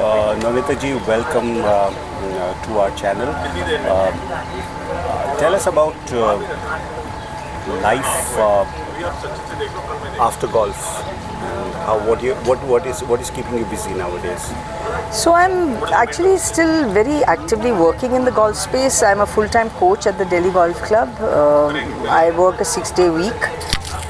Nonita ji, welcome to our channel. Tell us about life after golf. How what is keeping you busy nowadays? So I'm actually still very actively working in the golf space. I'm a full-time coach at the Delhi Golf Club. I work a 6-day week.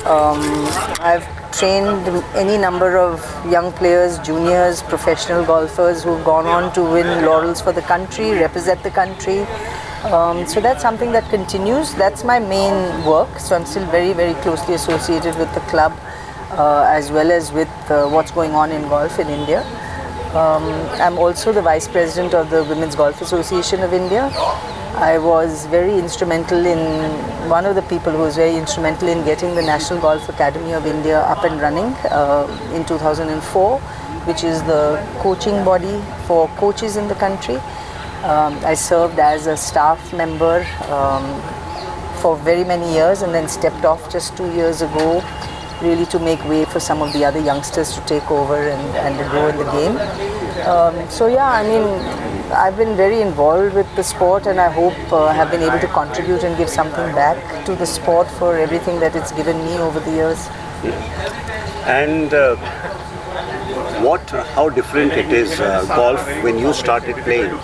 I've trained any number of young players, juniors, professional golfers who've gone on to win laurels for the country, represent the country. So that's something that continues. That's my main work. So I'm still very, very closely associated with the club as well as with what's going on in golf in India. I'm also the Vice President of the Women's Golf Association of India. I was very instrumental one of the people who was very instrumental in getting the National Golf Academy of India up and running in 2004, which is the coaching body for coaches in the country. I served as a staff member for very many years and then stepped off just 2 years ago, really to make way for some of the other youngsters to take over and grow in the game. So yeah, I mean, I've been very involved with the sport, and I hope have been able to contribute and give something back to the sport for everything that it's given me over the years. And how different it is golf when you started playing.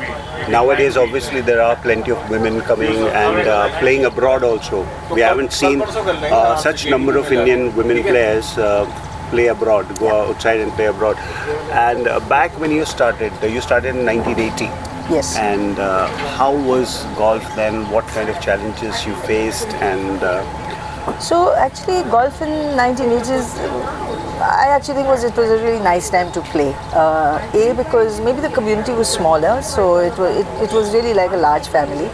Nowadays, obviously, there are plenty of women coming and playing abroad also. We haven't seen such number of Indian women players play abroad, go outside and play abroad. And back when you started in 1980. Yes. And how was golf then? What kind of challenges you faced? And so actually, golf in 1980s, I actually think it was a really nice time to play. Because maybe the community was smaller, so it was really like a large family.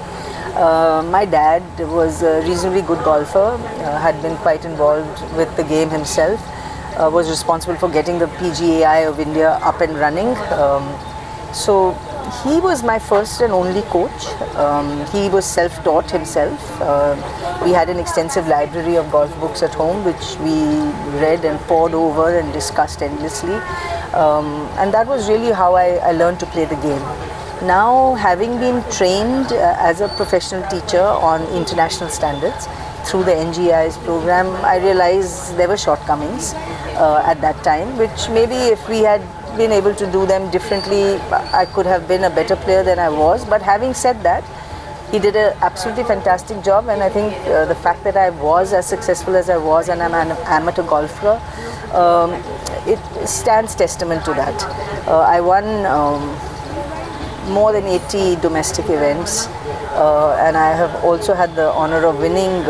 My dad was a reasonably good golfer, had been quite involved with the game himself, was responsible for getting the PGAI of India up and running. So he was my first and only coach. He was self-taught himself. We had an extensive library of golf books at home, which we read and pored over and discussed endlessly. And that was really how I learned to play the game. Now, having been trained as a professional teacher on international standards through the NGI's program, I realized there were shortcomings at that time, which maybe if we had been able to do them differently, I could have been a better player than I was. But having said that, he did an absolutely fantastic job, and I think the fact that I was as successful as I was and I'm an amateur golfer, it stands testament to that. I won more than 80 domestic events, and I have also had the honor of winning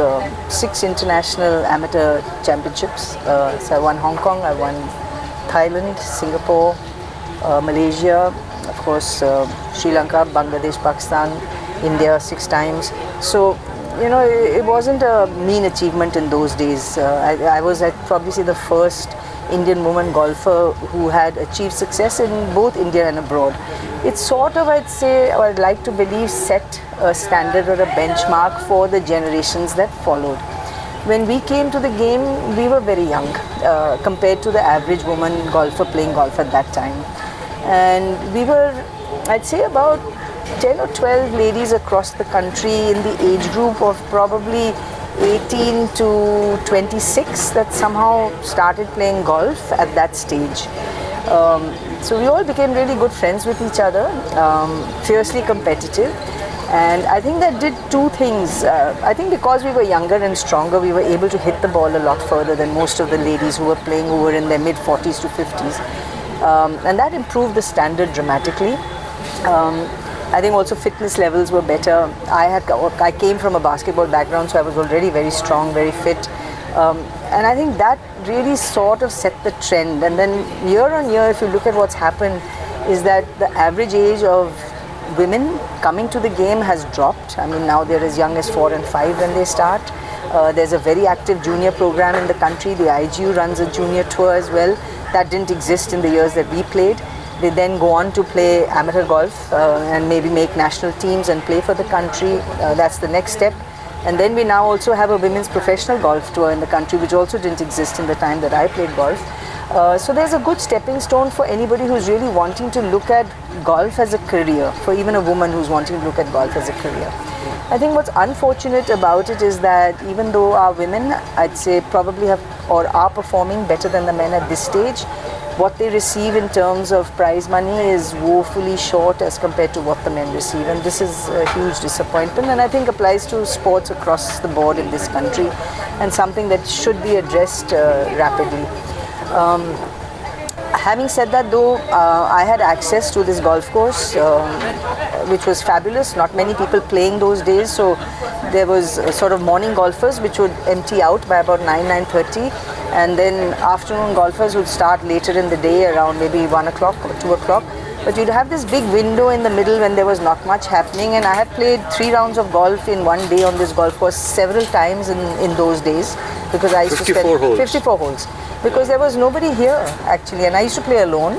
6 international amateur championships. So I won Hong Kong, I won Thailand, Singapore, Malaysia, of course Sri Lanka, Bangladesh, Pakistan, India 6 times. So, you know, it wasn't a mean achievement in those days. I was, I'd probably say, the first Indian woman golfer who had achieved success in both India and abroad. It sort of, I'd say, or I'd like to believe, set a standard or a benchmark for the generations that followed. When we came to the game, we were very young compared to the average woman golfer playing golf at that time. And we were, I'd say, about 10 or 12 ladies across the country in the age group of probably 18 to 26 that somehow started playing golf at that stage. So we all became really good friends with each other, fiercely competitive. And I think that did 2 things. I think because we were younger and stronger, we were able to hit the ball a lot further than most of the ladies who were playing, who were in their mid-40s to 50s. And that improved the standard dramatically. I think also fitness levels were better. I came from a basketball background, so I was already very strong, very fit. And I think that really sort of set the trend. And then year on year, if you look at what's happened, is that the average age of women coming to the game has dropped. I mean, now they're as young as 4 and 5 when they start. There's a very active junior program in the country. The IGU runs a junior tour as well. That didn't exist in the years that we played. They then go on to play amateur golf and maybe make national teams and play for the country. That's the next step. And then we now also have a women's professional golf tour in the country, which also didn't exist in the time that I played golf. So there's a good stepping stone for anybody who's really wanting to look at golf as a career, for even a woman who's wanting to look at golf as a career. I think what's unfortunate about it is that even though our women, I'd say, probably have or are performing better than the men at this stage, what they receive in terms of prize money is woefully short as compared to what the men receive, and this is a huge disappointment, and I think applies to sports across the board in this country, and something that should be addressed rapidly. Having said that, though, I had access to this golf course, which was fabulous. Not many people playing those days, so there was sort of morning golfers which would empty out by about 9:30, and then afternoon golfers would start later in the day around maybe 1 o'clock or 2 o'clock. But you'd have this big window in the middle when there was not much happening, and I had played 3 rounds of golf in one day on this golf course several times in those days, because I used to spend 54 holes. Because there was nobody here actually, and I used to play alone,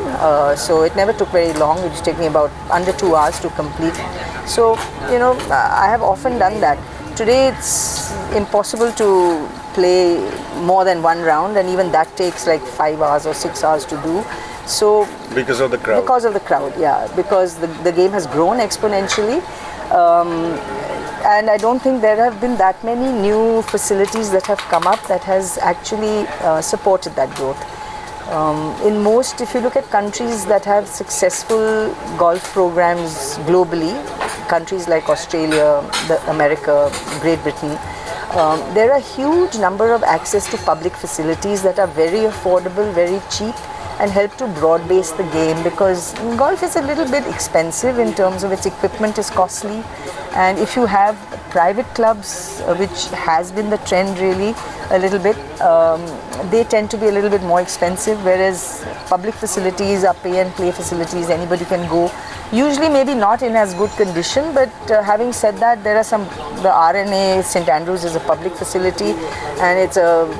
so it never took very long. It used to take me about under 2 hours to complete. So, you know, I have often done that. Today it's impossible to play more than 1 round, and even that takes like 5 hours or 6 hours to do. So because of the crowd. Because of the crowd, yeah. Because the game has grown exponentially. And I don't think there have been that many new facilities that have come up that has actually supported that growth. In most, if you look at countries that have successful golf programs globally, countries like Australia, America, Great Britain, there are a huge number of access to public facilities that are very affordable, very cheap, and help to broad base the game, because golf is a little bit expensive in terms of its equipment is costly, and if you have private clubs, which has been the trend really a little bit, they tend to be a little bit more expensive, whereas public facilities are pay and play facilities, anybody can go, usually maybe not in as good condition, but having said that, there are some, the RNA St Andrews is a public facility, and it's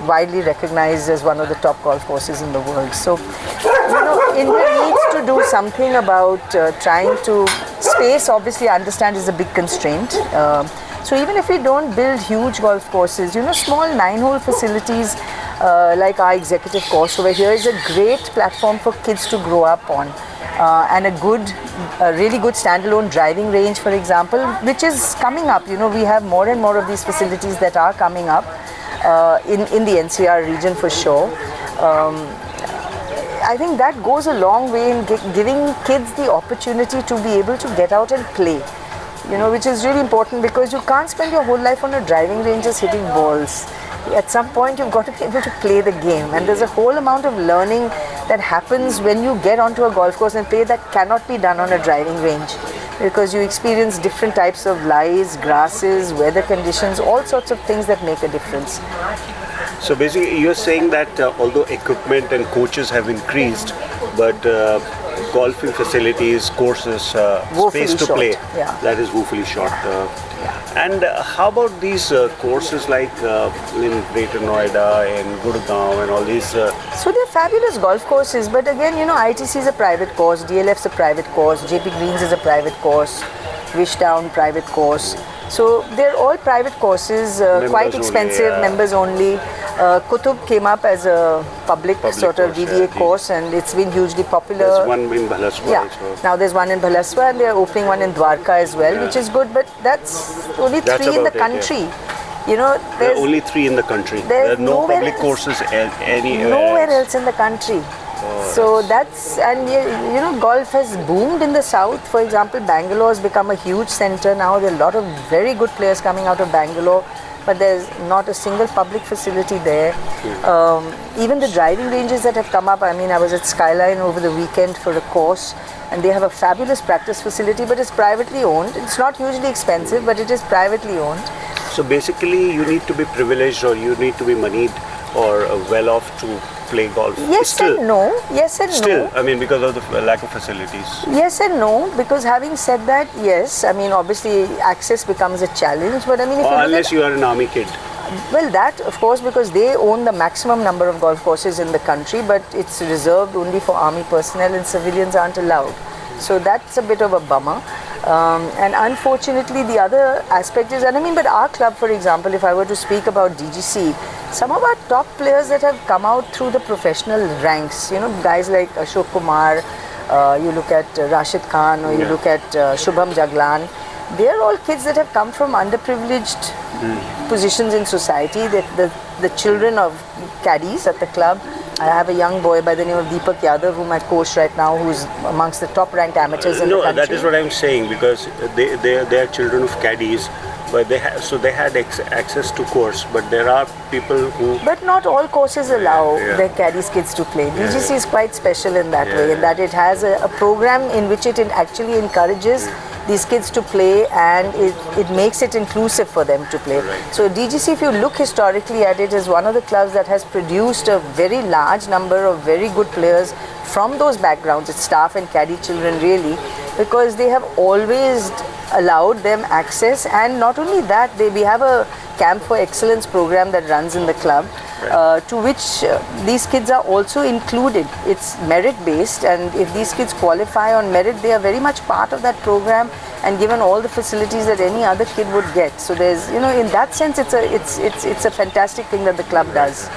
widely recognized as one of the top golf courses in the world. So, you know, India needs to do something about trying to, space obviously I understand is a big constraint. So even if we don't build huge golf courses, you know, small 9-hole facilities like our executive course over here is a great platform for kids to grow up on. And a really good standalone driving range, for example, which is coming up. You know, we have more and more of these facilities that are coming up in the NCR region for sure. I think that goes a long way in giving kids the opportunity to be able to get out and play. You know, which is really important, because you can't spend your whole life on a driving range just hitting balls. At some point you've got to be able to play the game, and there's a whole amount of learning that happens when you get onto a golf course and play that cannot be done on a driving range, because you experience different types of lies, grasses, weather conditions, all sorts of things that make a difference. So basically you're saying that although equipment and coaches have increased, but golfing facilities, courses, space to play, that is woefully short. And how about these courses like in Greater Noida and Gurgaon and all these? So they're fabulous golf courses, but again, you know, ITC is a private course, DLF's a private course, JP Greens is a private course, Wishdown private course. So they're all private courses, quite expensive, members only. Kutub came up as a public sort of course, DDA course, and it's been hugely popular. There's one in Bhalaswa also. Now there's one in Bhalaswa, and they're opening one in Dwarka as well, which is good, but that's only 3 in the country. You know, there are only 3 in the country. There are no public courses anywhere. Nowhere else in the country. So that's, and you know, golf has boomed in the south. For example, Bangalore has become a huge center now. There are a lot of very good players coming out of Bangalore, but there's not a single public facility there. Even the driving ranges that have come up, I mean, I was at Skyline over the weekend for a course, and they have a fabulous practice facility, but it's privately owned. It's not hugely expensive, but it is privately owned. So basically you need to be privileged, or you need to be moneyed or well off to play golf. Yes and no. Yes and no. Still, I mean, because of the lack of facilities. Yes and no, because having said that, yes, I mean, obviously access becomes a challenge, but I mean, if unless you are an army kid. Well, that of course, because they own the maximum number of golf courses in the country, but it's reserved only for army personnel and civilians aren't allowed. So that's a bit of a bummer. And unfortunately, the other aspect is, and I mean, but our club, for example, if I were to speak about DGC, some of our top players that have come out through the professional ranks, you know, guys like Ashok Kumar, you look at Rashid Khan, or you look at Shubham Jaglan, they're all kids that have come from underprivileged positions in society. The children of caddies at the club. I have a young boy by the name of Deepak Yadav, whom I coach right now, who's amongst the top ranked amateurs in the country. No, that is what I'm saying, because they are children of caddies, but they had access to course, but there are people who... But not all courses allow their caddies kids to play. DGC is quite special in that way, in that it has a program in which it actually encourages these kids to play, and it makes it inclusive for them to play. Right. So DGC, if you look historically at it, is one of the clubs that has produced a very large number of very good players from those backgrounds. It's staff and caddy children really, because they have always allowed them access. And not only that, we have a Camp for Excellence program that runs in the club, to which these kids are also included. It's merit based, and if these kids qualify on merit, they are very much part of that program and given all the facilities that any other kid would get. So there's, you know, in that sense, it's a fantastic thing that the club does.